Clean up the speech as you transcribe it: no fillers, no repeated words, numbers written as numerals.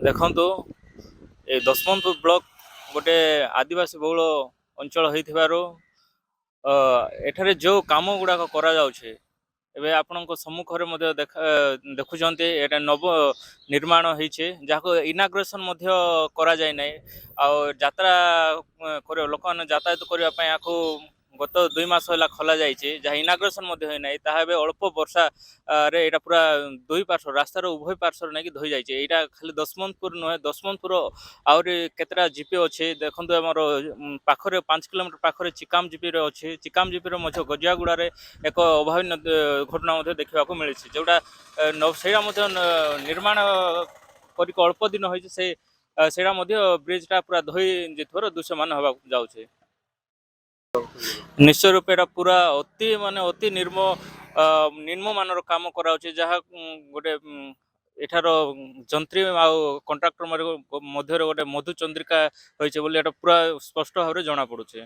ଦେଖନ୍ତୁ ଏ ଦଶମନ୍ତପୁର ବ୍ଲକ ଗୋଟେ ଆଦିବାସୀ ବହୁଳ ଅଞ୍ଚଳ ହେଇଥିବାରୁ ଏଠାରେ ଯେଉଁ କାମ ଗୁଡ଼ାକ କରାଯାଉଛି ଏବେ ଆପଣଙ୍କ ସମ୍ମୁଖରେ ମଧ୍ୟ ଦେଖୁଛନ୍ତି ଏଇଟା ନବ ନିର୍ମାଣ ହେଇଛି ଯାହାକୁ ଇନାଗ୍ରେସନ୍ ମଧ୍ୟ କରାଯାଇ ନାହିଁ ଆଉ ଯାତ୍ରା ଲୋକମାନେ ଯାତାୟାତ କରିବା ପାଇଁ ଆକୁ ଗତ 2 ମାସ ହେଲା ଖୋଲା ଯାଇଛି ଯାହା ଇନାଗ୍ରେସନ୍ ମଧ୍ୟ ହୋଇନାହିଁ ତାହା ଏବେ ଅଳ୍ପ ବର୍ଷାରେ ଏଇଟା ପୁରା ଦୁଇ ପାର୍ଶ୍ୱ ରାସ୍ତାର ଉଭୟ ପାର୍ଶ୍ୱରେ ନେଇକି ଧୋଇ ଯାଇଛି ଏଇଟା ଖାଲି ଦଶମନ୍ତପୁର ନୁହେଁ ଦଶମନ୍ତପୁର ଆହୁରି କେତେଟା ଜିପି ଅଛି ଦେଖନ୍ତୁ ଆମର ପାଖରେ 5 କିଲୋମିଟର ପାଖରେ ଚିକାମ ଜିପିରେ ଅଛି ଚିକାମ ଜିପିରେ ମଧ୍ୟ ଗଜିଆଗୁଡ଼ାରେ ଏକ ଅଭାବନୀୟ ଘଟଣା ମଧ୍ୟ ଦେଖିବାକୁ ମିଳିଛି ଯେଉଁଟା ସେଇଟା ମଧ୍ୟ ନିର୍ମାଣ କରିକି ଅଳ୍ପ ଦିନ ହୋଇଛି ସେଇଟା ମଧ୍ୟ ବ୍ରିଜଟା ପୁରା ଧୋଇ ଯାଇଥିବାର ଦୃଶ୍ୟମାନ ହେବାକୁ ଯାଉଛି ନିଶ୍ଚୟ ରୂପେ ଏଇଟା ପୁରା ଅତି ନିମ୍ନମାନର କାମ କରାଯାଉଛି ଯାହା ଗୋଟେ ଏଠାର ଯନ୍ତ୍ରୀ ଆଉ କଣ୍ଟ୍ରାକ୍ଟର ମଧ୍ୟରେ ଗୋଟେ ମଧୁ ଚନ୍ଦ୍ରିକା ହୋଇଛି ବୋଲି ଏଟା ପୁରା ସ୍ପଷ୍ଟ ଭାବରେ ଜଣାପଡ଼ୁଛି।